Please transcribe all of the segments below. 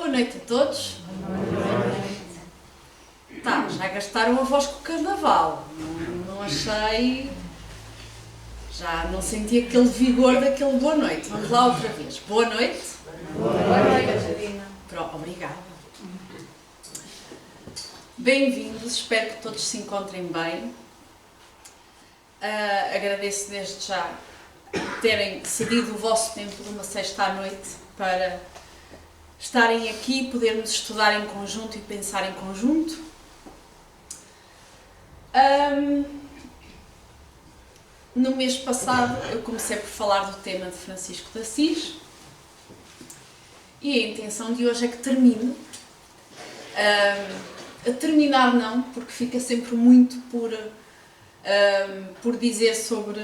Boa noite a todos. Tá, já gastaram a voz com o carnaval. Não achei... Já não senti aquele vigor daquele boa noite. Vamos lá outra vez. Boa noite. Boa noite, Catarina. Pronto, obrigada. Bem-vindos, espero que todos se encontrem bem. Agradeço desde já terem cedido o vosso tempo de uma sexta à noite para estarem aqui, podermos estudar em conjunto e pensar em conjunto. No mês passado eu comecei por falar do tema de Francisco de Assis e a intenção de hoje é que termine. A terminar não, porque fica sempre muito por dizer sobre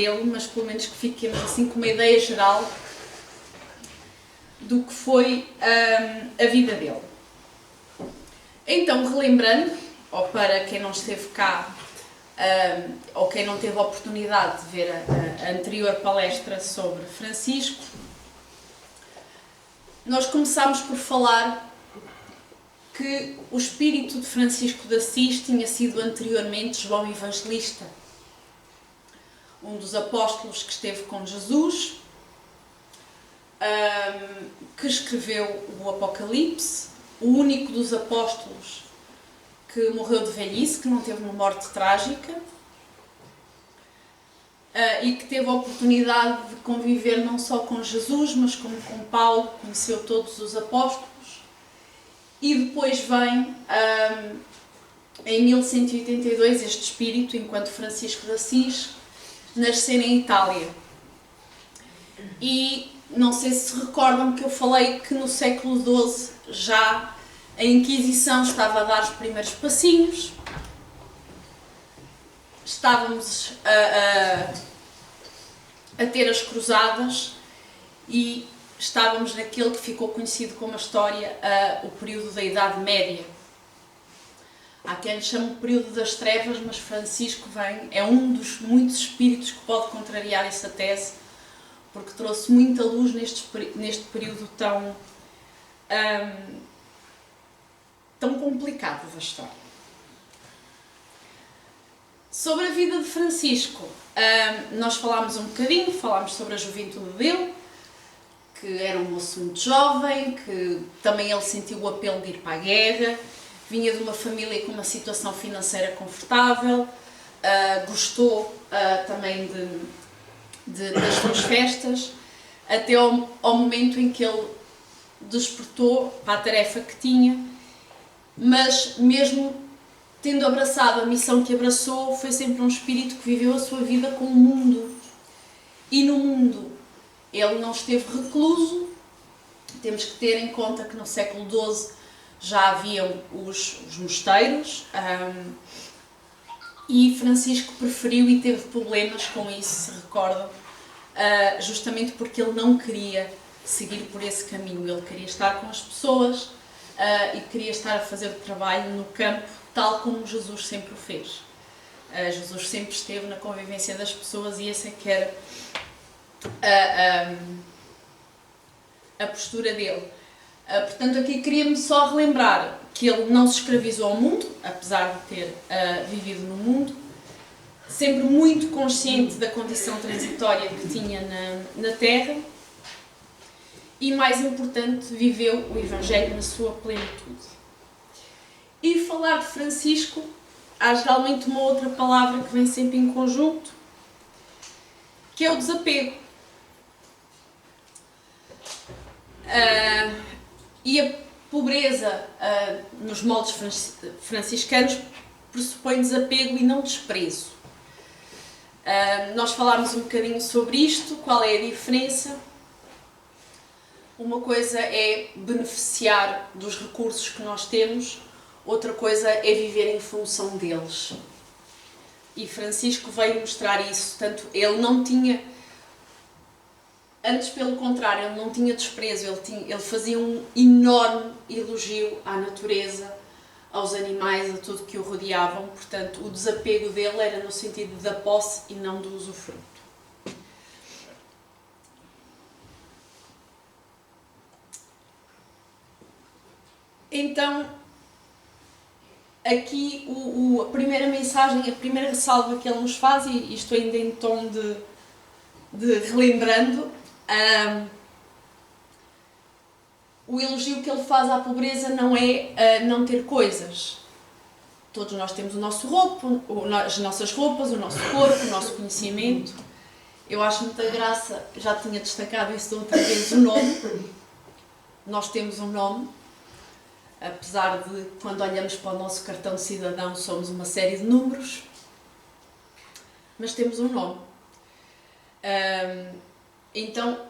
ele, mas pelo menos que fiquemos assim com uma ideia geral do que foi a vida dele. Então, relembrando, ou para quem não esteve cá, ou quem não teve a oportunidade de ver a anterior palestra sobre Francisco, nós começámos por falar que o espírito de Francisco de Assis tinha sido anteriormente João Evangelista, um dos apóstolos que esteve com Jesus, que escreveu o Apocalipse, o único dos apóstolos que morreu de velhice, que não teve uma morte trágica, e que teve a oportunidade de conviver não só com Jesus, mas como com Paulo, conheceu todos os apóstolos. E depois vem, em 1182, este espírito, enquanto Francisco de Assis, nascer em Itália. E não sei se recordam que eu falei que no século XII já a Inquisição estava a dar os primeiros passinhos, estávamos a ter as cruzadas e estávamos naquele que ficou conhecido como a história, o período da Idade Média. Há quem lhe chame o período das trevas, mas Francisco é um dos muitos espíritos que pode contrariar essa tese, porque trouxe muita luz neste período tão complicado da história. Sobre a vida de Francisco, nós falámos um bocadinho, falámos sobre a juventude dele, que era um moço muito jovem, que também ele sentiu o apelo de ir para a guerra, vinha de uma família com uma situação financeira confortável, gostou também das suas festas, até ao momento em que ele despertou para a tarefa que tinha, mas mesmo tendo abraçado a missão que abraçou, foi sempre um espírito que viveu a sua vida com o mundo. E no mundo ele não esteve recluso. Temos que ter em conta que no século XII já haviam os mosteiros, e Francisco preferiu e teve problemas com isso, se recordam, justamente porque ele não queria seguir por esse caminho. Ele queria estar com as pessoas e queria estar a fazer o trabalho no campo, tal como Jesus sempre o fez. Jesus sempre esteve na convivência das pessoas e essa é que era a postura dele. Portanto, aqui queria-me só relembrar que ele não se escravizou ao mundo, apesar de ter vivido no mundo, sempre muito consciente da condição transitória que tinha na Terra e, mais importante, viveu o Evangelho na sua plenitude. E falar de Francisco, há geralmente uma outra palavra que vem sempre em conjunto, que é o desapego. E a pobreza nos moldes franciscanos pressupõe desapego e não desprezo. Nós falámos um bocadinho sobre isto, qual é a diferença. Uma coisa é beneficiar dos recursos que nós temos, outra coisa é viver em função deles. E Francisco veio mostrar isso, tanto ele não tinha... Antes, pelo contrário, ele não tinha desprezo, ele fazia um enorme elogio à natureza, aos animais, a tudo que o rodeavam. Portanto, o desapego dele era no sentido da posse e não do usufruto. Então, aqui a primeira mensagem, a primeira ressalva que ele nos faz, e isto ainda em tom de relembrando, o elogio que ele faz à pobreza não é não ter coisas. Todos nós temos o nosso as nossas roupas, o nosso corpo, o nosso conhecimento. Eu acho muita graça, já tinha destacado isso de outra vez, o nome. Nós temos um nome, apesar de, quando olhamos para o nosso cartão de cidadão, somos uma série de números, mas temos um nome. Então,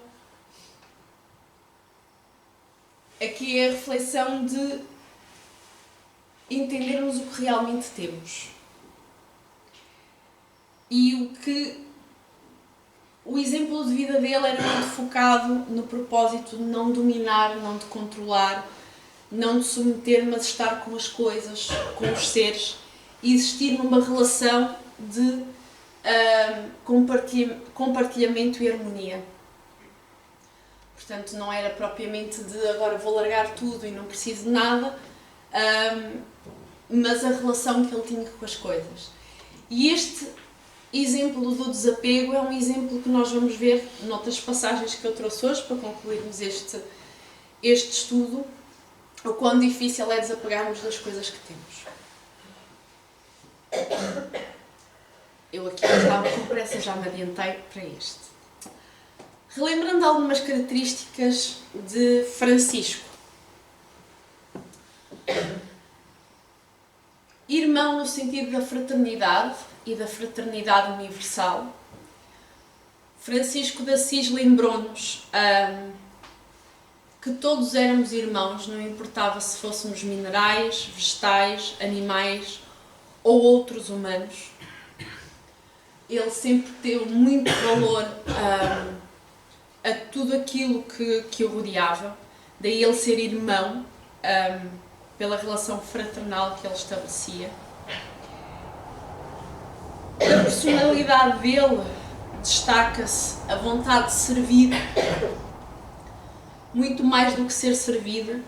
aqui é a reflexão de entendermos o que realmente temos. E o exemplo de vida dele era muito focado no propósito de não dominar, não de controlar, não de submeter, mas estar com as coisas, com os seres, e existir numa relação de compartilhamento e harmonia. Portanto, não era propriamente de agora vou largar tudo e não preciso de nada, mas a relação que ele tinha com as coisas. E este exemplo do desapego é um exemplo que nós vamos ver noutras passagens que eu trouxe hoje para concluirmos este estudo, o quão difícil é desapegarmos das coisas que temos. Eu aqui estava com pressa, já me adiantei para este. Relembrando algumas características de Francisco. Irmão no sentido da fraternidade e da fraternidade universal. Francisco de Assis lembrou-nos que todos éramos irmãos, não importava se fôssemos minerais, vegetais, animais ou outros humanos. Ele sempre deu muito valor a tudo aquilo que o rodeava, daí ele ser irmão, pela relação fraternal que ele estabelecia. Da personalidade dele destaca-se a vontade de servir, muito mais do que ser servido,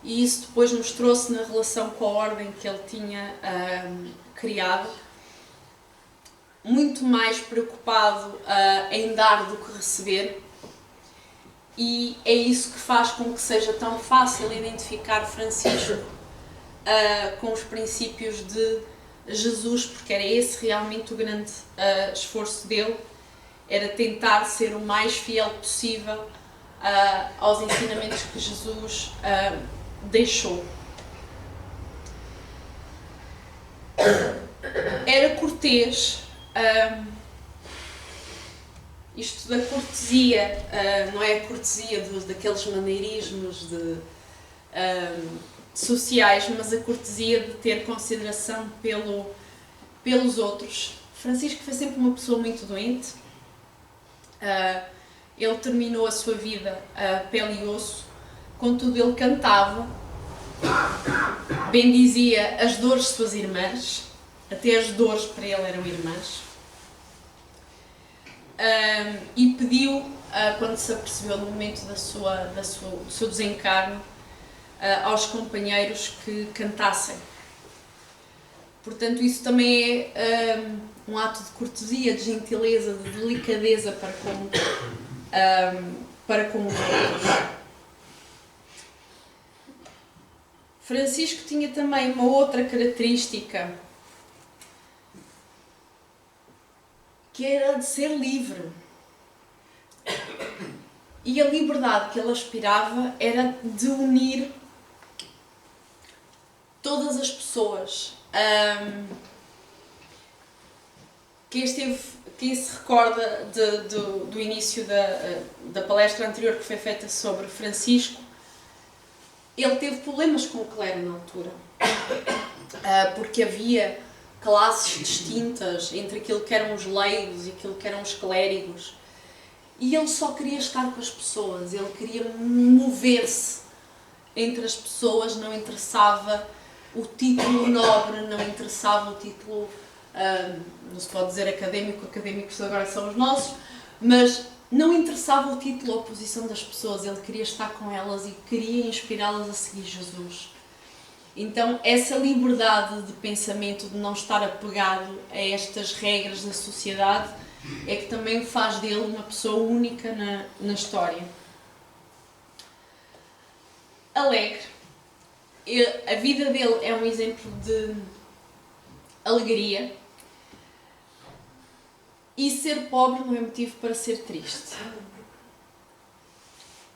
e isso depois mostrou-se na relação com a ordem que ele tinha criado, muito mais preocupado em dar do que receber, e é isso que faz com que seja tão fácil identificar Francisco com os princípios de Jesus, porque era esse realmente o grande esforço dele, era tentar ser o mais fiel possível aos ensinamentos que Jesus deixou. Era cortês. Isto da cortesia, não é a cortesia daqueles maneirismos sociais, mas a cortesia de ter consideração pelos outros. Francisco foi sempre uma pessoa muito doente. Ele terminou a sua vida a pele e osso, contudo ele cantava, bendizia as dores de suas irmãs, até as dores para ele eram irmãs. E pediu, quando se apercebeu no momento do seu desencarno, aos companheiros que cantassem. Portanto, isso também é um ato de cortesia, de gentileza, de delicadeza para com os outros. Francisco tinha também uma outra característica, que era de ser livre. E a liberdade que ele aspirava era de unir todas as pessoas. Quem se recorda do início da palestra anterior que foi feita sobre Francisco, ele teve problemas com o clero na altura, porque havia classes distintas entre aquilo que eram os leigos e aquilo que eram os clérigos, e ele só queria estar com as pessoas, ele queria mover-se entre as pessoas, não interessava o título nobre, não interessava o título, não se pode dizer académico, académicos agora são os nossos, mas não interessava o título ou a posição das pessoas, ele queria estar com elas e queria inspirá-las a seguir Jesus. Então, essa liberdade de pensamento, de não estar apegado a estas regras da sociedade, é que também faz dele uma pessoa única na história. Alegre. A vida dele é um exemplo de alegria. E ser pobre não é motivo para ser triste.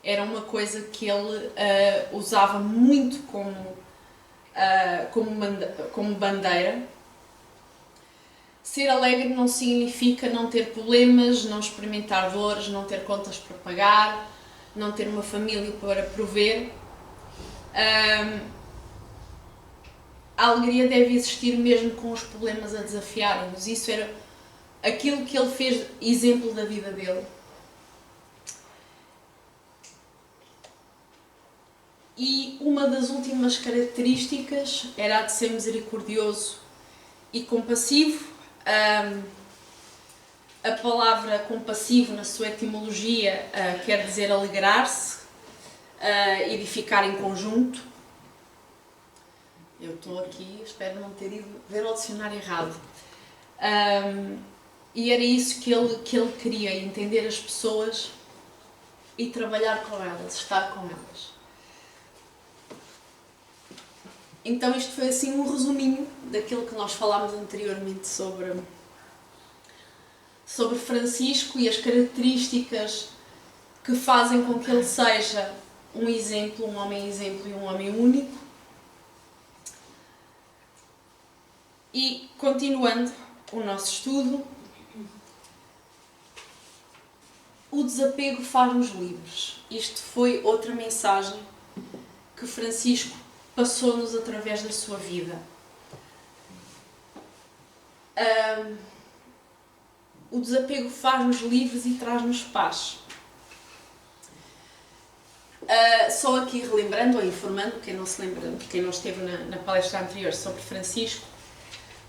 Era uma coisa que ele usava muito como bandeira. Ser alegre não significa não ter problemas, não experimentar dores, não ter contas para pagar, não ter uma família para prover. A alegria deve existir mesmo com os problemas a desafiarem-nos. Isso era aquilo que ele fez exemplo da vida dele. E uma das últimas características era a de ser misericordioso e compassivo. A palavra compassivo, na sua etimologia, quer dizer alegrar-se, edificar em conjunto. Eu estou aqui, espero não ter ido ver o dicionário errado. E era isso que ele queria, entender as pessoas e trabalhar com elas, estar com elas. Então isto foi assim um resuminho daquilo que nós falámos anteriormente sobre Francisco e as características que fazem com que ele seja um exemplo, um homem exemplo e um homem único. E continuando o nosso estudo, o desapego faz-nos livres. Isto foi outra mensagem que Francisco passou-nos através da sua vida. O desapego faz-nos livres e traz-nos paz. Só aqui relembrando ou informando, quem não se lembra, quem não esteve na palestra anterior sobre Francisco,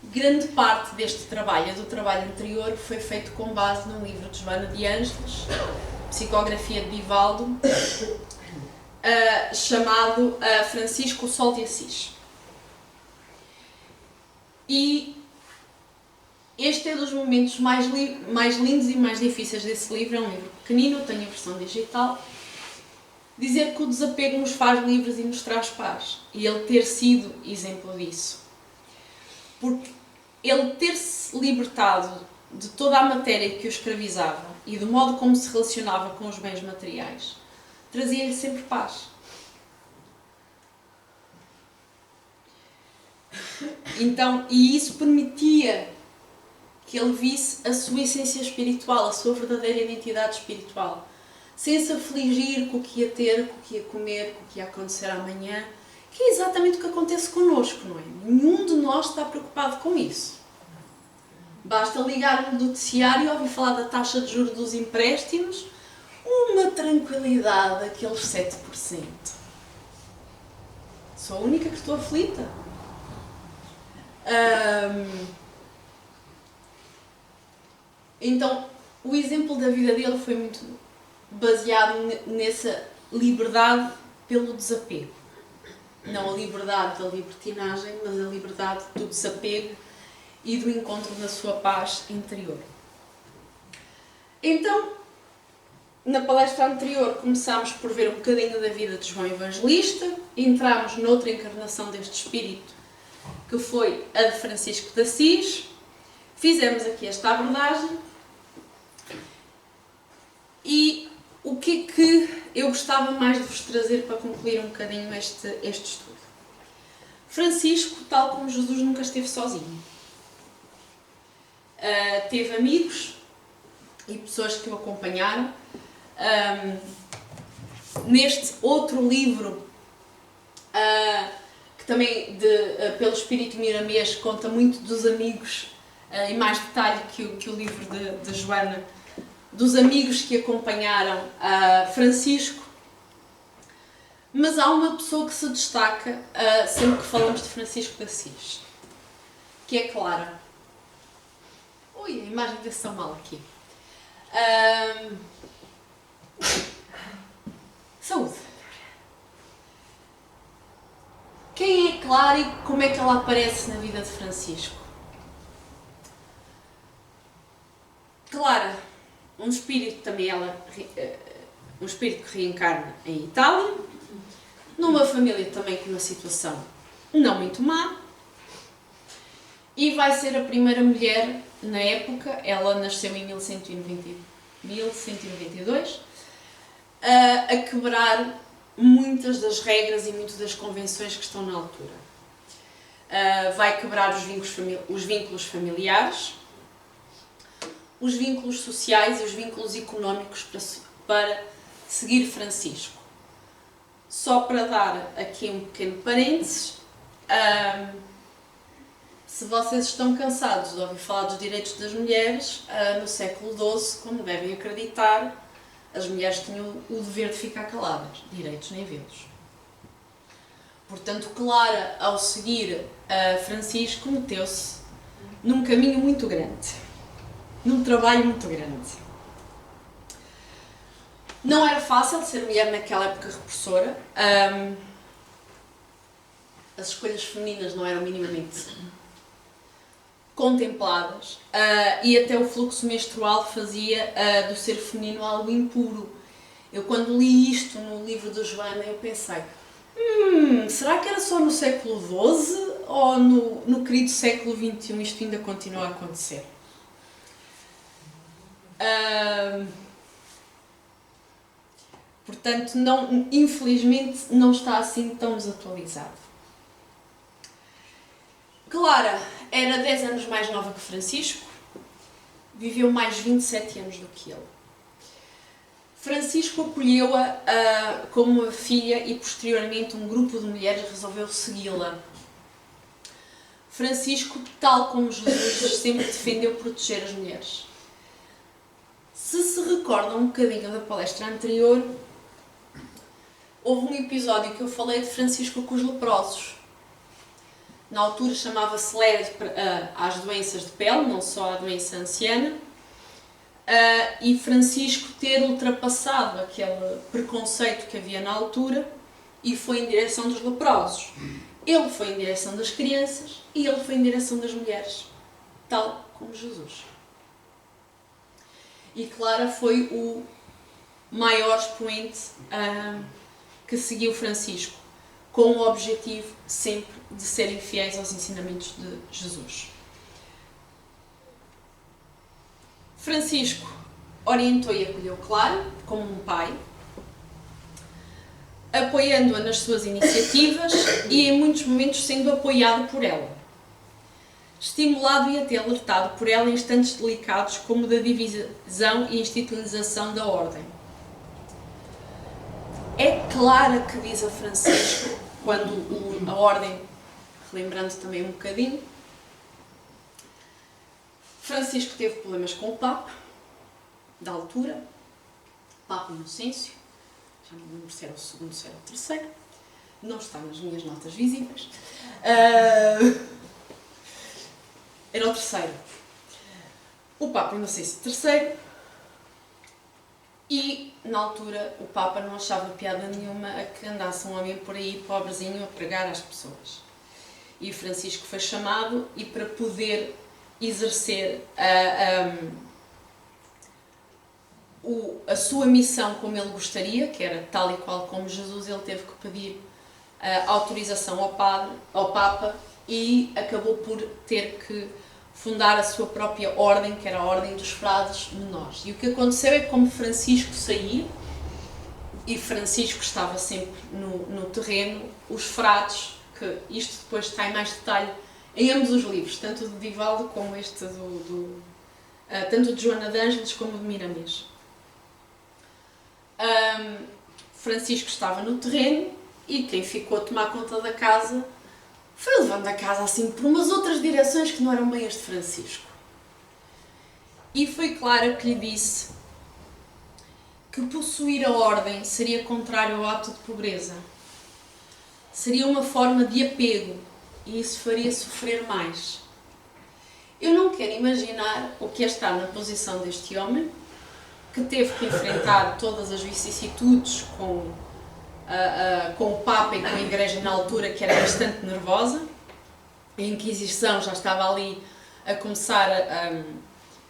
grande parte deste trabalho, do trabalho anterior, foi feito com base num livro de Joana de Ângeles, Psicografia de Divaldo, chamado Francisco, o Sol de Assis. E este é dos momentos mais lindos e mais difíceis desse livro. É um livro pequenino, tenho a versão digital. Dizer que o desapego nos faz livres e nos traz paz. E ele ter sido exemplo disso. Porque ele ter-se libertado de toda a matéria que o escravizava e do modo como se relacionava com os bens materiais, trazia-lhe sempre paz. Então, e isso permitia que ele visse a sua essência espiritual, a sua verdadeira identidade espiritual, sem se afligir com o que ia ter, com o que ia comer, com o que ia acontecer amanhã, que é exatamente o que acontece connosco, não é? Nenhum de nós está preocupado com isso. Basta ligar no noticiário e ouvir falar da taxa de juros dos empréstimos, uma tranquilidade, aqueles 7%. Sou a única que estou aflita. Então, o exemplo da vida dele foi muito baseado nessa liberdade pelo desapego. Não a liberdade da libertinagem, mas a liberdade do desapego e do encontro da sua paz interior. Então, na palestra anterior começámos por ver um bocadinho da vida de João Evangelista, entramos noutra encarnação deste espírito, que foi a de Francisco de Assis, fizemos aqui esta abordagem e o que é que eu gostava mais de vos trazer para concluir um bocadinho este estudo. Francisco, tal como Jesus, nunca esteve sozinho. Teve amigos e pessoas que o acompanharam. Neste outro livro, que também pelo Espírito Miramês conta muito dos amigos, em mais detalhe que o livro de Joana, dos amigos que acompanharam Francisco. Mas há uma pessoa que se destaca sempre que falamos de Francisco de Assis, que é Clara. Ui, a imagem vê-se tão mal aqui. Saúde. Quem é Clara e como é que ela aparece na vida de Francisco? Clara, um espírito também um espírito que reencarna em Itália, numa família também com uma situação não muito má, e vai ser a primeira mulher na época, ela nasceu em 1192, a quebrar muitas das regras e muitas das convenções que estão na altura. Vai quebrar os vínculos familiares, os vínculos sociais e os vínculos económicos para seguir Francisco. Só para dar aqui um pequeno parênteses, se vocês estão cansados de ouvir falar dos direitos das mulheres, no século XII, como devem acreditar, as mulheres tinham o dever de ficar caladas, direitos nem vê-los. Portanto, Clara, ao seguir Francisco, meteu-se num caminho muito grande, num trabalho muito grande. Não era fácil ser mulher naquela época repressora. As escolhas femininas não eram minimamente contempladas e até o fluxo menstrual fazia do ser feminino algo impuro. Eu, quando li isto no livro de Joana, eu pensei, será que era só no século XII ou no querido século XXI isto ainda continua a acontecer? Portanto, infelizmente não está assim tão desatualizado. Clara era 10 anos mais nova que Francisco, viveu mais 27 anos do que ele. Francisco acolheu-a como uma filha e posteriormente um grupo de mulheres resolveu segui-la. Francisco, tal como Jesus, sempre defendeu proteger as mulheres. Se recordam um bocadinho da palestra anterior, houve um episódio que eu falei de Francisco com os leprosos. Na altura chamava-se leve às doenças de pele, não só à doença anciana, e Francisco ter ultrapassado aquele preconceito que havia na altura e foi em direção dos leprosos. Ele foi em direção das crianças e ele foi em direção das mulheres, tal como Jesus. E Clara foi o maior expoente que seguiu Francisco, com o objetivo sempre de serem fiéis aos ensinamentos de Jesus. Francisco orientou e acolheu Clara como um pai, apoiando-a nas suas iniciativas e em muitos momentos sendo apoiado por ela, estimulado e até alertado por ela em instantes delicados como da divisão e institucionalização da ordem. É Clara que diz a Francisco, quando a ordem, relembrando também um bocadinho, Francisco teve problemas com o Papa, da altura, Papa Inocêncio, já não lembro se era o segundo, se era o terceiro, não está nas minhas notas visíveis, era o terceiro, o Papa Inocêncio III, e na altura o Papa não achava piada nenhuma a que andasse um homem por aí pobrezinho a pregar às pessoas. E Francisco foi chamado e para poder exercer a sua missão como ele gostaria, que era tal e qual como Jesus, ele teve que pedir autorização ao Papa e acabou por ter que fundar a sua própria ordem, que era a Ordem dos Frades Menores. E o que aconteceu é que, como Francisco saía, e Francisco estava sempre no terreno, os frades, que isto depois está em mais detalhe em ambos os livros, tanto de Divaldo como este tanto de Joana de Ângeles como de Miramês. Francisco estava no terreno e quem ficou a tomar conta da casa foi levando a casa assim por umas outras direções que não eram bem as de Francisco. E foi Clara que lhe disse que possuir a ordem seria contrário ao ato de pobreza. Seria uma forma de apego e isso faria sofrer mais. Eu não quero imaginar o que é estar na posição deste homem, que teve que enfrentar todas as vicissitudes com com o Papa e com a Igreja na altura, que era bastante nervosa. A Inquisição já estava ali a começar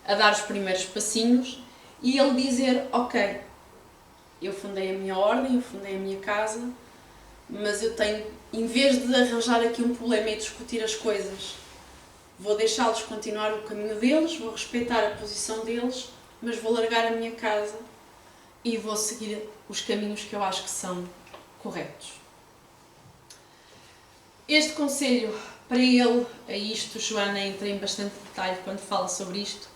a dar os primeiros passinhos, e ele dizer, ok, eu fundei a minha ordem, eu fundei a minha casa, mas eu tenho, em vez de arranjar aqui um problema e discutir as coisas, vou deixá-los continuar o caminho deles, vou respeitar a posição deles, mas vou largar a minha casa e vou seguir os caminhos que eu acho que são corretos. Este conselho, para ele, a isto, Joana entra em bastante detalhe quando fala sobre isto,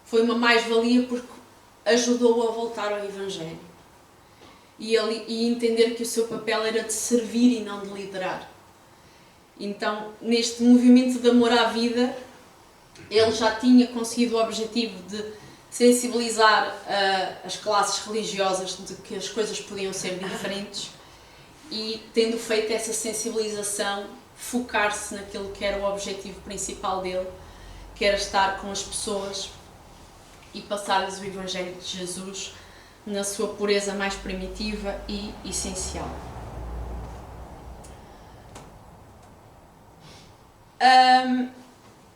foi uma mais-valia porque ajudou-o a voltar ao Evangelho e entender que o seu papel era de servir e não de liderar. Então, neste movimento de amor à vida, ele já tinha conseguido o objetivo de sensibilizar as classes religiosas de que as coisas podiam ser diferentes, e, tendo feito essa sensibilização, focar-se naquilo que era o objetivo principal dele, que era estar com as pessoas e passar-lhes o Evangelho de Jesus na sua pureza mais primitiva e essencial.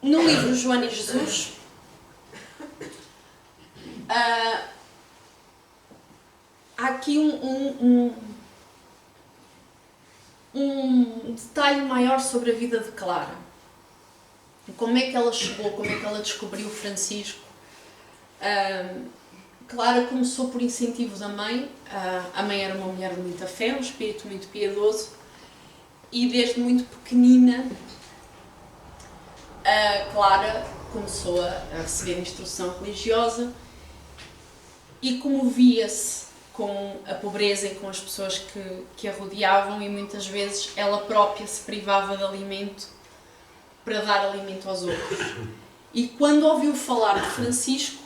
No livro Joana e Jesus, há aqui um detalhe maior sobre a vida de Clara. Como é que ela chegou, como é que ela descobriu Francisco. Clara começou por incentivo da mãe. A mãe era uma mulher de muita fé, um espírito muito piedoso, e desde muito pequenina Clara começou a receber instrução religiosa e comovia-se com a pobreza e com as pessoas que a rodeavam, e muitas vezes ela própria se privava de alimento para dar alimento aos outros. E quando ouviu falar de Francisco,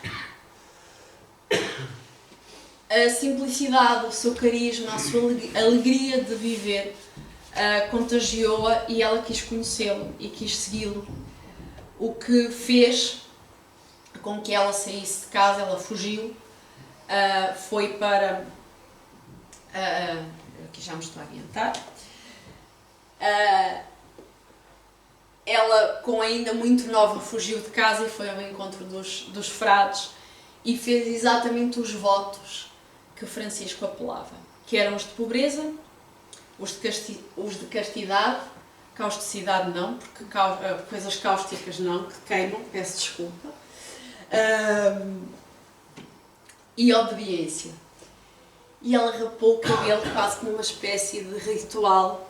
a simplicidade, o seu carisma, a sua alegria de viver contagiou-a, e ela quis conhecê-lo e quis segui-lo, o que fez com que ela saísse de casa. Ela fugiu, foi para... aqui já me estou a adiantar. Ela, com ainda muito nova, fugiu de casa e foi ao encontro dos frades e fez exatamente os votos que Francisco apelava, que eram os de pobreza, os de castidade, causticidade não, porque coisas cáusticas não, que queimam, peço desculpa, e obediência. E ela rapou o cabelo quase como uma espécie de ritual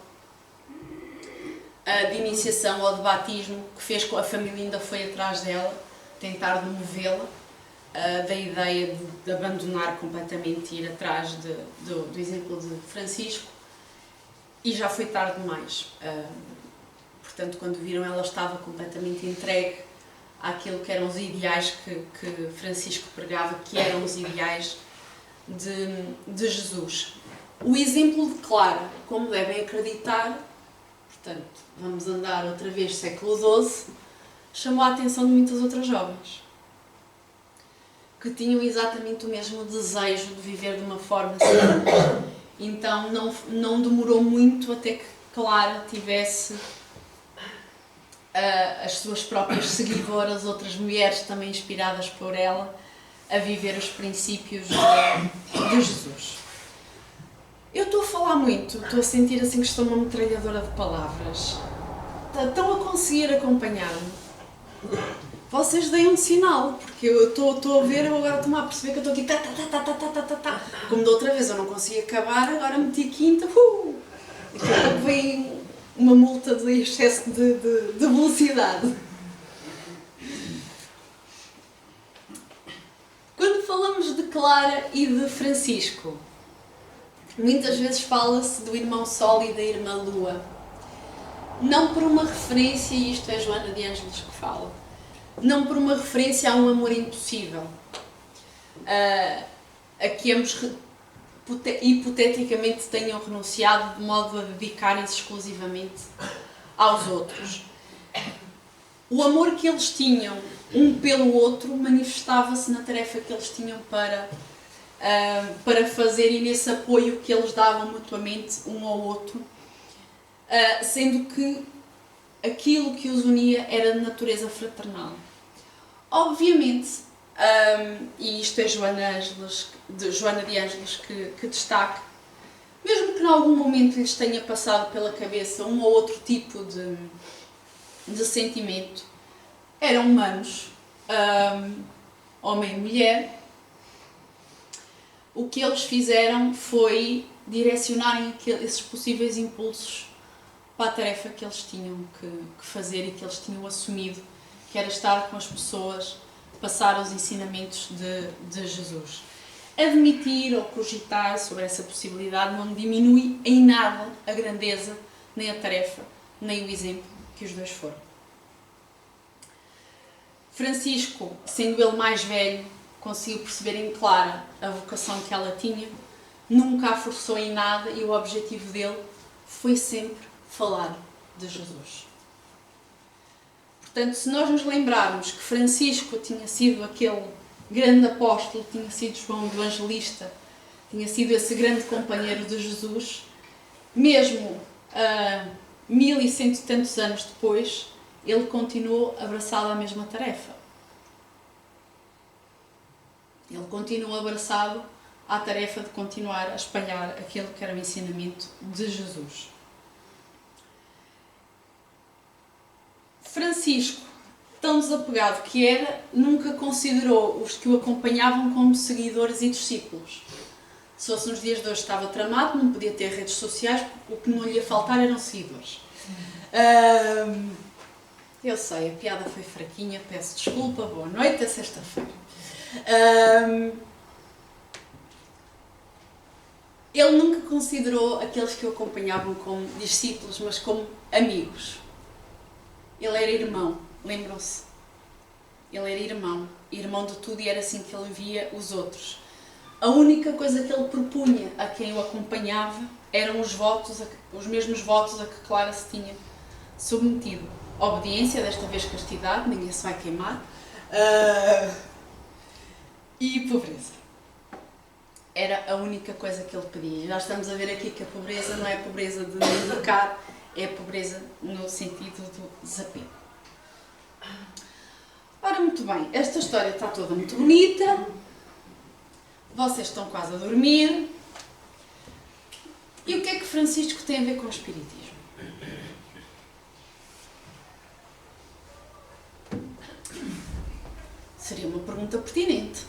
de iniciação ou de batismo, que fez com que a família ainda foi atrás dela, tentar demovê-la da ideia de abandonar completamente e ir atrás do exemplo de Francisco, e já foi tarde demais. Portanto, quando viram, ela estava completamente entregue àquilo que eram os ideais que Francisco pregava, que eram os ideais de Jesus. O exemplo de Clara, como devem acreditar, portanto, vamos andar outra vez século XII, chamou a atenção de muitas outras jovens que tinham exatamente o mesmo desejo de viver de uma forma simples. Então não demorou muito até que Clara tivesse as suas próprias seguidoras, outras mulheres também inspiradas por ela, a viver os princípios de Jesus. Eu estou a falar muito, estou a sentir assim que estou uma metralhadora de palavras. Estão a conseguir acompanhar-me? Vocês deem um sinal, porque eu estou a ver, eu agora estou-me a perceber que eu estou aqui como da outra vez eu não consegui acabar, agora meti quinta, daqui a pouco vem uma multa de excesso de velocidade. Quando falamos de Clara e de Francisco, muitas vezes fala-se do irmão Sol e da irmã Lua. Não por uma referência, e isto é Joana de Ângeles que fala, não por uma referência a um amor impossível, a que ambos hipoteticamente tenham renunciado de modo a dedicarem-se exclusivamente aos outros. O amor que eles tinham um pelo outro manifestava-se na tarefa que eles tinham para para fazer e nesse apoio que eles davam mutuamente um ao outro, sendo que aquilo que os unia era de natureza fraternal. Obviamente, e isto é Joana de Ângeles que destaca, mesmo que em algum momento lhes tenha passado pela cabeça um ou outro tipo de sentimento, eram humanos, homem e mulher. O que eles fizeram foi direcionarem esses possíveis impulsos para a tarefa que eles tinham que fazer e que eles tinham assumido, que era estar com as pessoas, passar os ensinamentos de Jesus. Admitir ou cogitar sobre essa possibilidade não diminui em nada a grandeza, nem a tarefa, nem o exemplo que os dois foram. Francisco, sendo ele mais velho, conseguiu perceber em clara a vocação que ela tinha, nunca a forçou em nada e o objetivo dele foi sempre falar de Jesus. Portanto, se nós nos lembrarmos que Francisco tinha sido aquele grande apóstolo, tinha sido João Evangelista, tinha sido esse grande companheiro de Jesus, mesmo 1100 e tantos anos depois, ele continuou abraçado à mesma tarefa. Ele continuou abraçado à tarefa de continuar a espalhar aquele que era o ensinamento de Jesus. Francisco, tão desapegado que era, nunca considerou os que o acompanhavam como seguidores e discípulos. Se fosse nos dias de hoje estava tramado, não podia ter redes sociais, o que não lhe ia faltar eram seguidores. Eu sei, a piada foi fraquinha, peço desculpa, boa noite, é sexta-feira. Ele nunca considerou aqueles que o acompanhavam como discípulos, mas como amigos. Ele era irmão, lembram-se? Ele era irmão de tudo, e era assim que ele via os outros. A única coisa que ele propunha a quem o acompanhava eram os mesmos votos a que Clara se tinha submetido. Obediência, desta vez castidade, ninguém se vai queimar, e pobreza. Era a única coisa que ele pedia. Já estamos a ver aqui que a pobreza não é a pobreza de mercado, é a pobreza no sentido do desapego. Ora, muito bem, esta história está toda muito bonita, vocês estão quase a dormir. E o que é que Francisco tem a ver com o Espiritismo? Seria uma pergunta pertinente.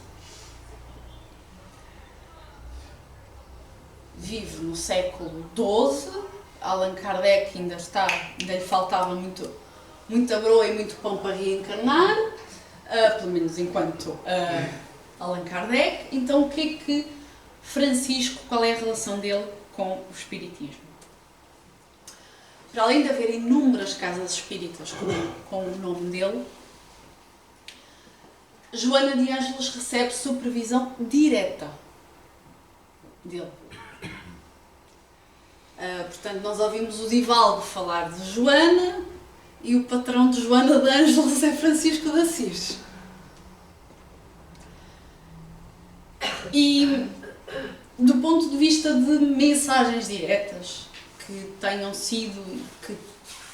Vive no século XII, Allan Kardec ainda lhe faltava muita broa e muito pão para reencarnar, pelo menos enquanto Allan Kardec. Então, o que é que Francisco, qual é a relação dele com o Espiritismo? Para além de haver inúmeras casas espíritas com o nome dele, Joana de Ângeles recebe supervisão direta dele. Portanto, nós ouvimos o Divaldo falar de Joana e o patrão de Joana de Ângeles é Francisco de Assis. E, do ponto de vista de mensagens diretas que tenham sido, que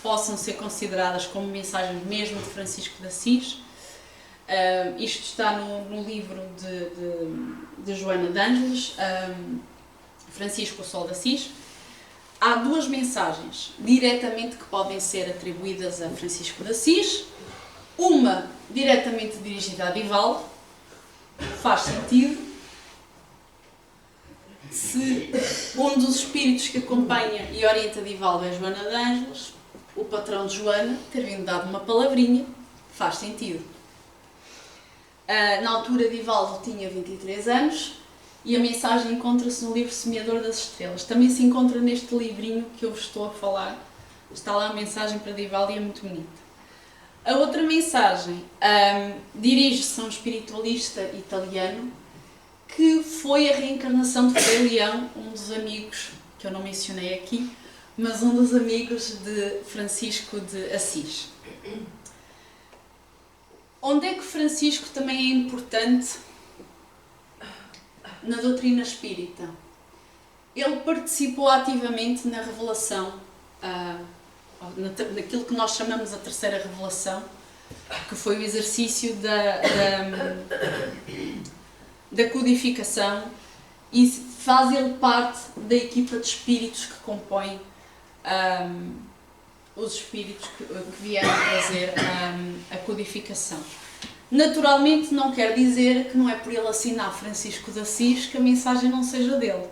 possam ser consideradas como mensagens mesmo de Francisco de Assis, isto está no livro de Joana de Ângeles, Francisco o Sol de Assis. Há duas mensagens diretamente que podem ser atribuídas a Francisco de Assis. Uma diretamente dirigida a Divaldo, faz sentido. Se um dos espíritos que acompanha e orienta Divaldo é Joana de Ângeles, o patrão de Joana ter vindo dado uma palavrinha, faz sentido. Na altura, Divaldo tinha 23 anos e a mensagem encontra-se no livro Semeador das Estrelas. Também se encontra neste livrinho que eu vos estou a falar. Está lá a mensagem para Divaldo e é muito bonita. A outra mensagem dirige-se a um espiritualista italiano que foi a reencarnação de Frei Leão, um dos amigos, que eu não mencionei aqui, mas um dos amigos de Francisco de Assis. Onde é que Francisco também é importante na doutrina espírita. Ele participou ativamente na revelação, naquilo que nós chamamos a terceira revelação, que foi o exercício da codificação, e faz ele parte da equipa de espíritos que compõe os espíritos que vieram trazer a codificação. Naturalmente não quer dizer que não é por ele assinar Francisco de Assis que a mensagem não seja dele.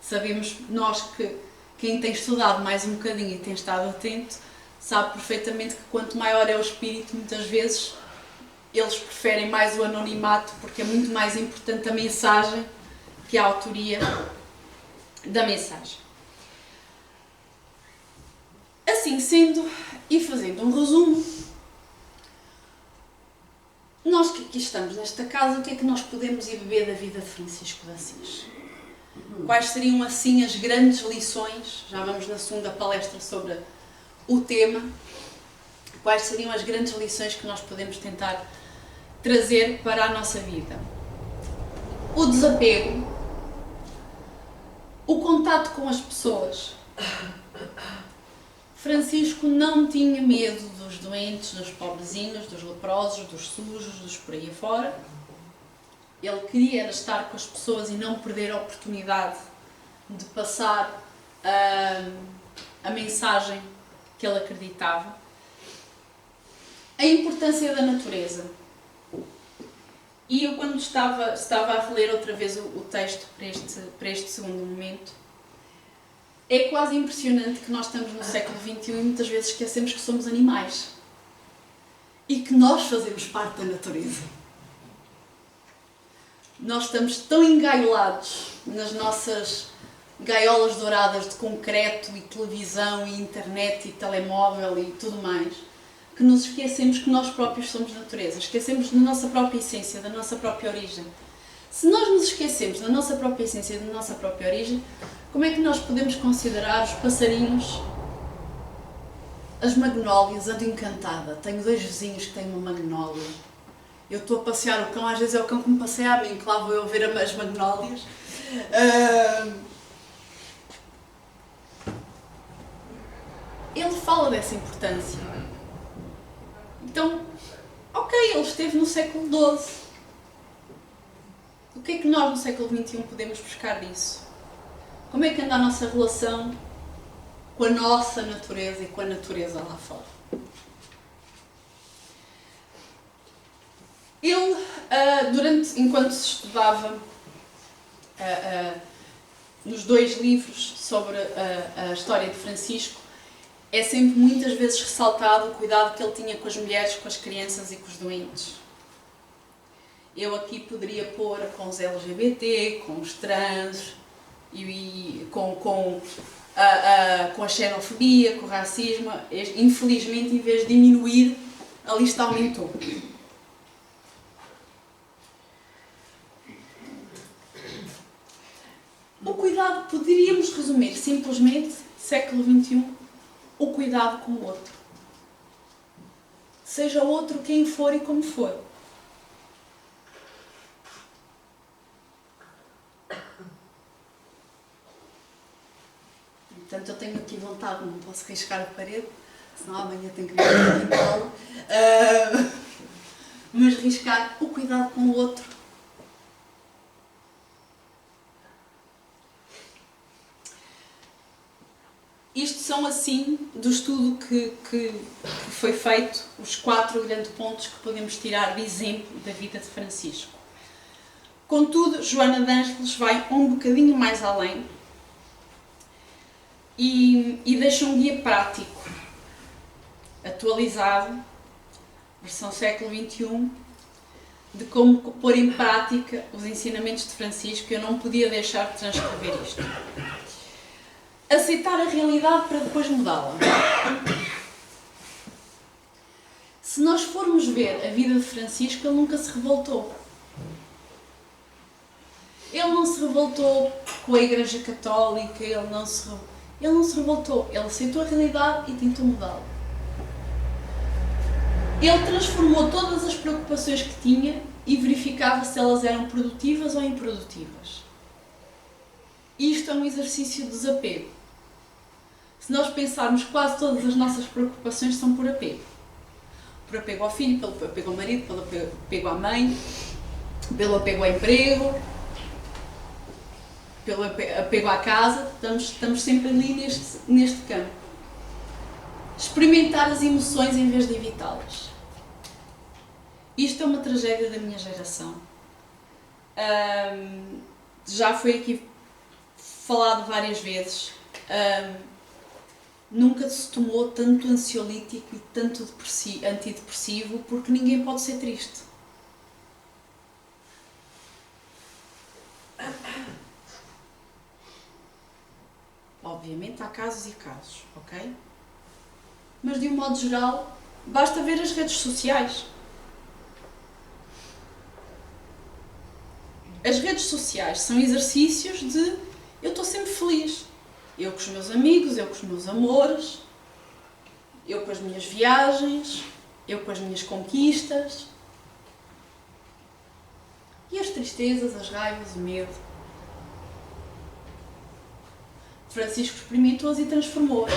Sabemos nós que quem tem estudado mais um bocadinho e tem estado atento sabe perfeitamente que quanto maior é o espírito, muitas vezes eles preferem mais o anonimato porque é muito mais importante a mensagem que a autoria da mensagem. Assim sendo, e fazendo um resumo, nós que aqui estamos nesta casa, o que é que nós podemos ir beber da vida de Francisco de Assis? Quais seriam assim as grandes lições? Já vamos na segunda palestra sobre o tema. Quais seriam as grandes lições que nós podemos tentar trazer para a nossa vida? O desapego, o contato com as pessoas. Francisco não tinha medo dos doentes, dos pobrezinhos, dos leprosos, dos sujos, dos por aí afora. Ele queria estar com as pessoas e não perder a oportunidade de passar a mensagem que ele acreditava. A importância da natureza. E eu, quando estava a reler outra vez o texto para este segundo momento, é quase impressionante que nós estamos no século XXI e muitas vezes esquecemos que somos animais e que nós fazemos parte da natureza. Nós estamos tão engaiolados nas nossas gaiolas douradas de concreto e televisão e internet e telemóvel e tudo mais, que nos esquecemos que nós próprios somos natureza, esquecemos da nossa própria essência, da nossa própria origem. Se nós nos esquecemos da nossa própria essência e da nossa própria origem, como é que nós podemos considerar os passarinhos, as magnólias, ando encantada? Tenho 2 vizinhos que têm uma magnólia. Eu estou a passear o cão, às vezes é o cão que me passeia a mim, que lá vou eu ver as magnólias. Ele fala dessa importância. Então, ok, ele esteve no século XII. O que é que nós no século XXI podemos buscar disso? Como é que anda a nossa relação com a nossa natureza e com a natureza lá fora? Ele, enquanto se estudava nos 2 livros sobre a história de Francisco, é sempre muitas vezes ressaltado o cuidado que ele tinha com as mulheres, com as crianças e com os doentes. Eu aqui poderia pôr com os LGBT, com os trans, e com a xenofobia, com o racismo. Infelizmente, em vez de diminuir, a lista aumentou. O cuidado, poderíamos resumir simplesmente, século XXI, o cuidado com o outro. Seja o outro quem for e como for. Portanto, eu tenho aqui vontade, não posso riscar a parede, senão amanhã tenho que vir a quintal. Mas riscar o cuidado com o outro. Isto são, assim, do estudo que foi feito, os 4 grandes pontos que podemos tirar de exemplo da vida de Francisco. Contudo, Joana de Ângeles vai um bocadinho mais além e deixa um guia prático, atualizado, versão século XXI, de como pôr em prática os ensinamentos de Francisco. Eu não podia deixar de transcrever isto. Aceitar a realidade para depois mudá-la. Se nós formos ver a vida de Francisco, ele nunca se revoltou. Ele não se revoltou com a Igreja Católica, ele não se revoltou. Ele aceitou a realidade e tentou mudá-la. Ele transformou todas as preocupações que tinha e verificava se elas eram produtivas ou improdutivas. Isto é um exercício de desapego. Se nós pensarmos, quase todas as nossas preocupações são por apego. Por apego ao filho, pelo apego ao marido, pelo apego à mãe, pelo apego ao emprego, pelo apego à casa. Estamos sempre ali neste campo. Experimentar as emoções em vez de evitá-las. Isto é uma tragédia da minha geração. Já foi aqui falado várias vezes. Nunca se tomou tanto ansiolítico e tanto antidepressivo porque ninguém pode ser triste. Obviamente há casos e casos, ok? Mas de um modo geral, basta ver as redes sociais. As redes sociais são exercícios de eu estou sempre feliz. Eu com os meus amigos, eu com os meus amores, eu com as minhas viagens, eu com as minhas conquistas. E as tristezas, as raivas, o medo. Francisco experimentou-as e transformou-as.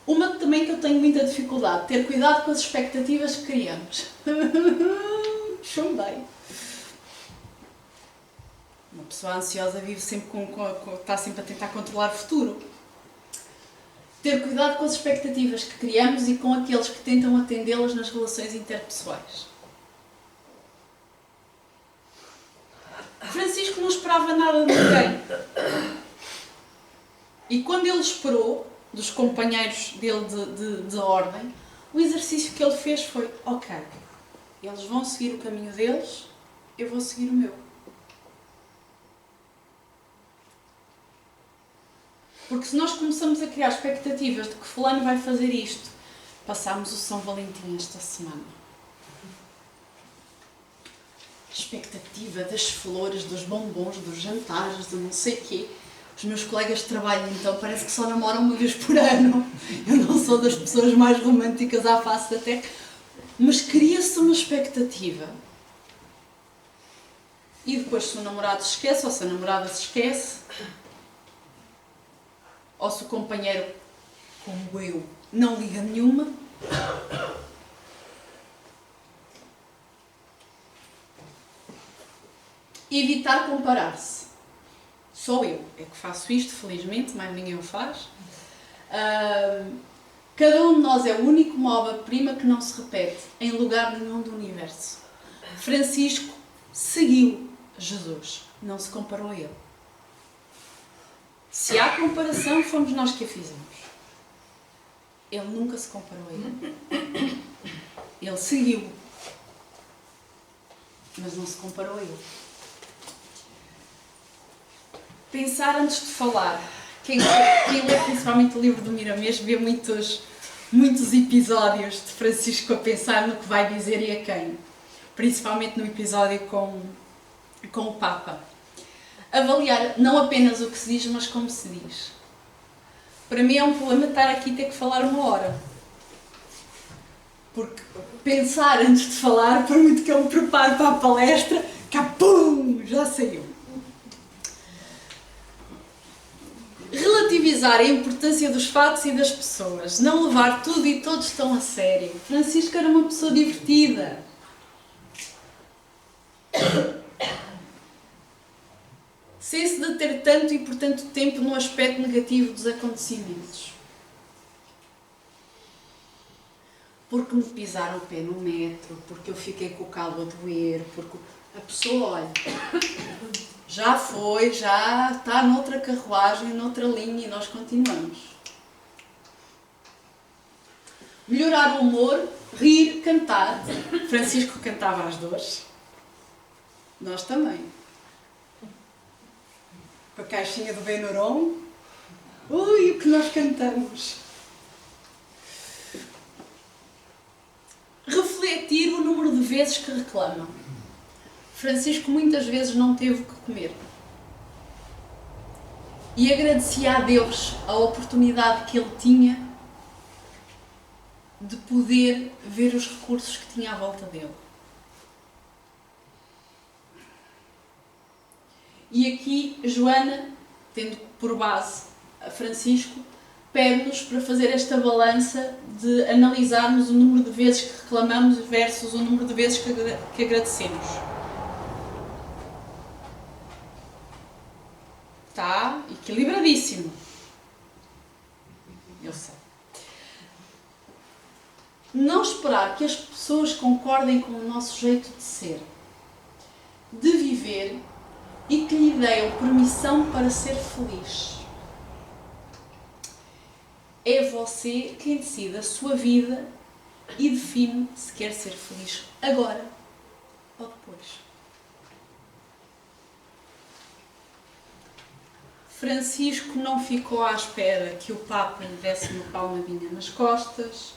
Uma também que eu tenho muita dificuldade, ter cuidado com as expectativas que criamos. Chumbei. Uma pessoa ansiosa vive sempre está sempre a tentar controlar o futuro. Ter cuidado com as expectativas que criamos e com aqueles que tentam atendê-las nas relações interpessoais. Francisco não esperava nada de ninguém. E quando ele esperou dos companheiros dele de ordem, o exercício que ele fez foi: ok, eles vão seguir o caminho deles, eu vou seguir o meu. Porque se nós começamos a criar expectativas de que fulano vai fazer isto, passámos o São Valentim esta semana. Expectativa das flores, dos bombons, dos jantares, de não sei o quê. Os meus colegas de trabalho, então, parece que só namoram uma vez por ano. Eu não sou das pessoas mais românticas à face da terra. Mas cria-se uma expectativa. E depois, se o namorado se esquece, ou se a namorada se esquece, ou se o companheiro, como eu, não liga nenhuma, evitar comparar-se. Só eu é que faço isto, felizmente, mais ninguém o faz. Cada um de nós é o único, uma obra-prima que não se repete em lugar nenhum do universo. Francisco seguiu Jesus, não se comparou a ele. Se há comparação, fomos nós que a fizemos. Ele nunca se comparou a ele. Ele seguiu, mas não se comparou a ele. Pensar antes de falar. Quem lê principalmente o livro do Miramês vê muitos episódios de Francisco a pensar no que vai dizer e a quem. Principalmente no episódio com o Papa. Avaliar não apenas o que se diz, mas como se diz. Para mim é um problema estar aqui e ter que falar 1 hora. Porque pensar antes de falar, por muito que eu me prepare para a palestra, capum, já saiu. Relativizar a importância dos fatos e das pessoas. Não levar tudo e todos tão a sério. Francisco era uma pessoa divertida. Sem se deter tanto e por tanto tempo no aspecto negativo dos acontecimentos. Porque me pisaram o pé no metro, porque eu fiquei com o calo a doer, porque a pessoa, olha, já foi, já está noutra carruagem, noutra linha e nós continuamos. Melhorar o humor, rir, cantar. Francisco cantava as dores. Nós também. Com a caixinha do Benuron. Ui, o que nós cantamos! Refletir o número de vezes que reclamam. Francisco muitas vezes não teve o que comer. E agradecia a Deus a oportunidade que ele tinha de poder ver os recursos que tinha à volta dele. E aqui Joana, tendo por base a Francisco, pede-nos para fazer esta balança de analisarmos o número de vezes que reclamamos versus o número de vezes que agradecemos. Está equilibradíssimo. Eu sei. Não esperar que as pessoas concordem com o nosso jeito de ser, de viver e que lhe deem permissão para ser feliz. É você quem decide a sua vida e define se quer ser feliz agora ou depois. Francisco não ficou à espera que o Papa lhe desse uma palmadinha nas costas,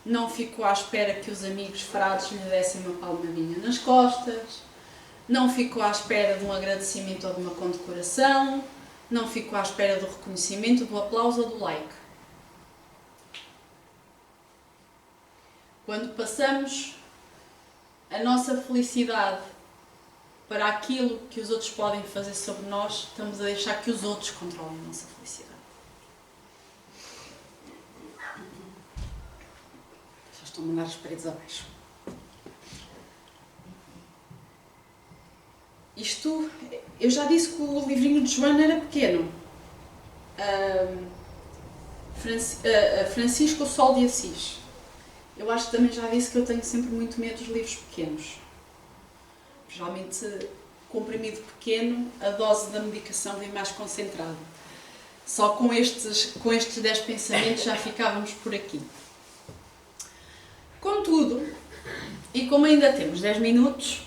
não ficou à espera que os amigos frades lhe dessem uma palmadinha nas costas, não ficou à espera de um agradecimento ou de uma condecoração, não ficou à espera do reconhecimento, do aplauso ou do like. Quando passamos a nossa felicidade para aquilo que os outros podem fazer sobre nós, estamos a deixar que os outros controlem a nossa felicidade. Já estou a mandar as paredes abaixo. Isto, eu já disse que o livrinho de Joana era pequeno. Francisco, o Sol de Assis. Eu acho que também já disse que eu tenho sempre muito medo dos livros pequenos. Geralmente, comprimido pequeno, a dose da medicação vem mais concentrada. Só com estes 10 pensamentos já ficávamos por aqui. Contudo, e como ainda temos 10 minutos,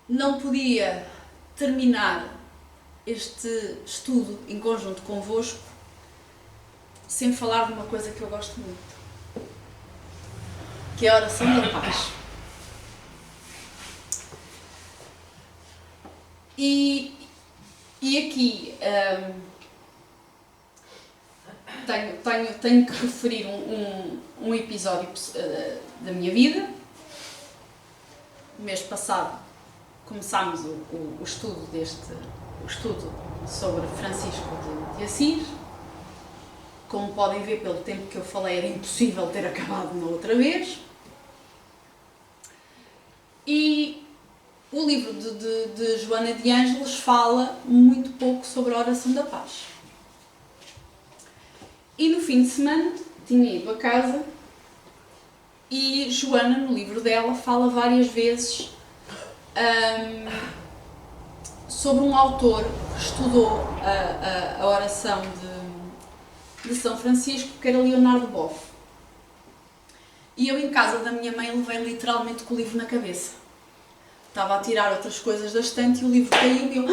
não podia terminar este estudo em conjunto convosco sem falar de uma coisa que eu gosto muito, que é a oração da paz. E aqui tenho que referir um episódio da minha vida. No mês passado começámos o estudo sobre Francisco de Assis. Como podem ver pelo tempo que eu falei, era impossível ter acabado na outra vez. E o livro de Joana de Ângeles fala muito pouco sobre a oração da paz. E no fim de semana tinha ido a casa e Joana, no livro dela, fala várias vezes sobre um autor que estudou a oração de São Francisco, que era Leonardo Boff. E eu, em casa da minha mãe, levei literalmente com o livro na cabeça. Estava a tirar outras coisas da estante e o livro caiu e eu...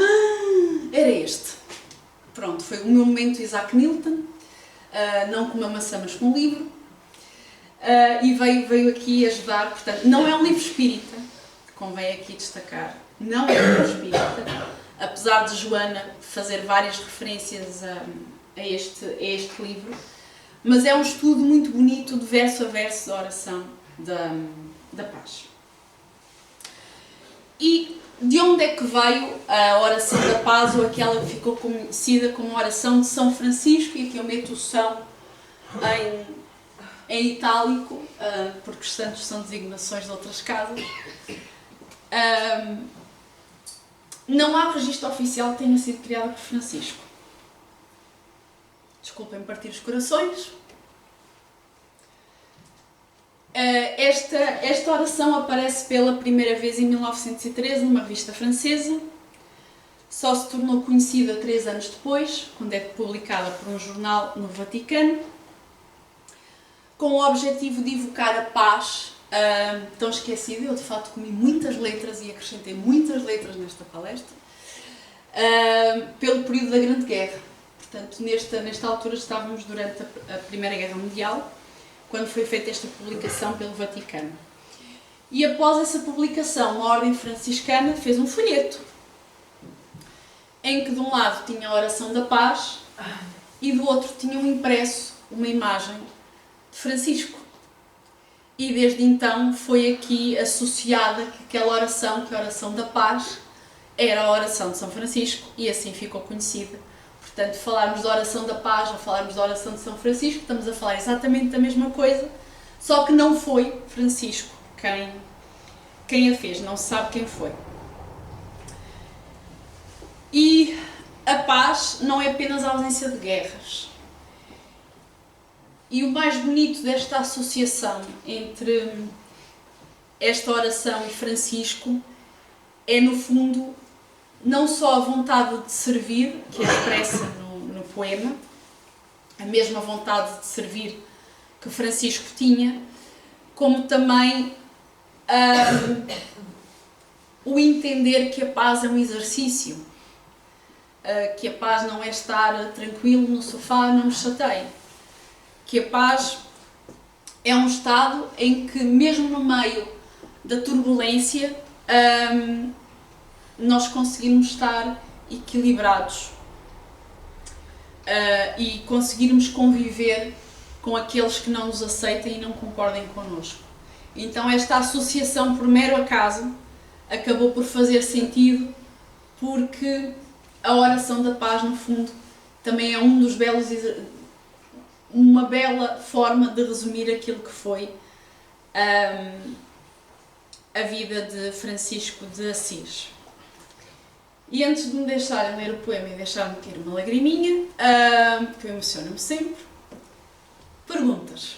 era este. Pronto, foi o meu momento Isaac Newton, não com uma maçã, mas com um livro. E veio aqui ajudar, portanto, não é um livro espírita, convém aqui destacar, não é um livro espírita, apesar de Joana fazer várias referências a este livro, mas é um estudo muito bonito de verso a verso da oração da paz. E de onde é que veio a oração da paz, ou aquela que ficou conhecida como a oração de São Francisco, e aqui eu meto o São em itálico, porque os santos são designações de outras casas. Não há registro oficial que tenha sido criado por Francisco. Desculpem partir os corações. Esta oração aparece pela primeira vez em 1913 numa revista francesa. Só se tornou conhecida 3 anos depois, quando é publicada por um jornal no Vaticano, com o objetivo de evocar a paz tão esquecida. Eu, de facto, comi muitas letras e acrescentei muitas letras nesta palestra, pelo período da Grande Guerra. Portanto, nesta altura estávamos durante a Primeira Guerra Mundial, quando foi feita esta publicação pelo Vaticano. E após essa publicação, a Ordem Franciscana fez um folheto, em que de um lado tinha a oração da paz e do outro tinha impresso uma imagem de Francisco. E desde então foi aqui associada que aquela oração, que é a oração da paz, era a oração de São Francisco e assim ficou conhecida. Portanto, falarmos da oração da paz ou falarmos da oração de São Francisco, estamos a falar exatamente da mesma coisa, só que não foi Francisco quem a fez, não se sabe quem foi. E a paz não é apenas a ausência de guerras. E o mais bonito desta associação entre esta oração e Francisco é, no fundo, não só a vontade de servir, que é expressa no poema, a mesma vontade de servir que Francisco tinha, como também o entender que a paz é um exercício, que a paz não é estar tranquilo no sofá, não me chateie, que a paz é um estado em que, mesmo no meio da turbulência, nós conseguimos estar equilibrados e conseguirmos conviver com aqueles que não nos aceitem e não concordem connosco. Então esta associação, por mero acaso, acabou por fazer sentido, porque a oração da paz, no fundo, também é uma bela forma de resumir aquilo que foi a vida de Francisco de Assis. E antes de me deixarem ler o poema e deixar-me ter uma lagriminha, que eu emociono-me sempre, perguntas.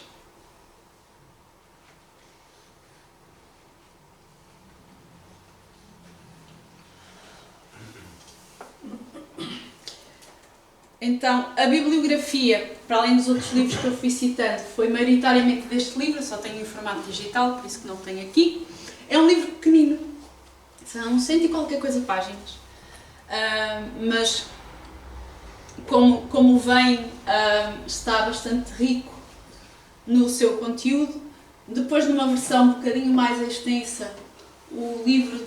Então, a bibliografia, para além dos outros livros que eu fui citando, foi maioritariamente deste livro, eu só tenho em formato digital, por isso que não tenho aqui. É um livro pequenino, são 100 e qualquer coisa páginas, mas como vem, está bastante rico no seu conteúdo. Depois, numa versão um bocadinho mais extensa, o livro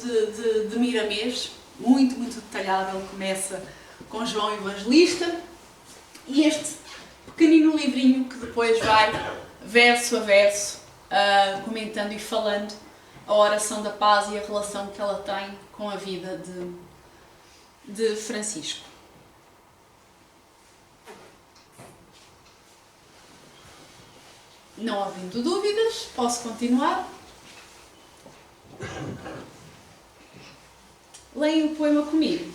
de Miramês, muito, muito detalhado, ele começa com João Evangelista, e este pequenino livrinho que depois vai, verso a verso, comentando e falando a oração da paz e a relação que ela tem com a vida de Francisco. Não havendo dúvidas, posso continuar. Leem o poema comigo.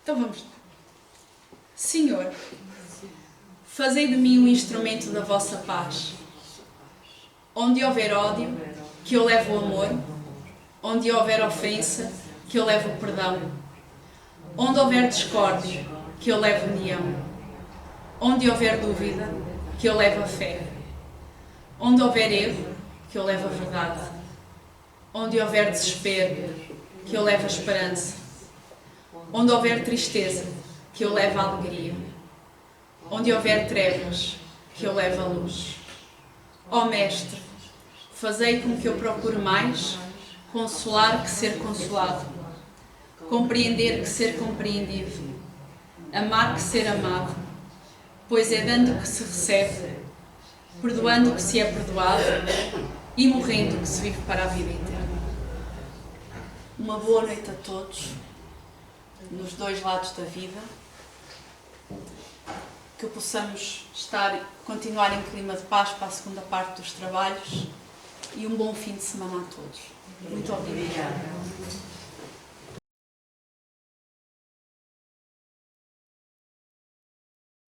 Então vamos lá. Senhor, fazei de mim um instrumento da vossa paz. Onde houver ódio, que eu leve o amor. Onde houver ofensa, que eu leve o perdão. Onde houver discórdia, que eu leve união. Onde houver dúvida, que eu leve a fé. Onde houver erro, que eu leve a verdade. Onde houver desespero, que eu leve a esperança. Onde houver tristeza, que eu leve a alegria. Onde houver trevas, que eu leve a luz. Ó Mestre, fazei com que eu procure mais consolar que ser consolado, compreender que ser compreendido, amar que ser amado, pois é dando que se recebe, perdoando que se é perdoado e morrendo que se vive para a vida eterna. Uma boa noite a todos, nos dois lados da vida, que possamos continuar em clima de paz para a segunda parte dos trabalhos, e um bom fim de semana a todos. Muito obrigada.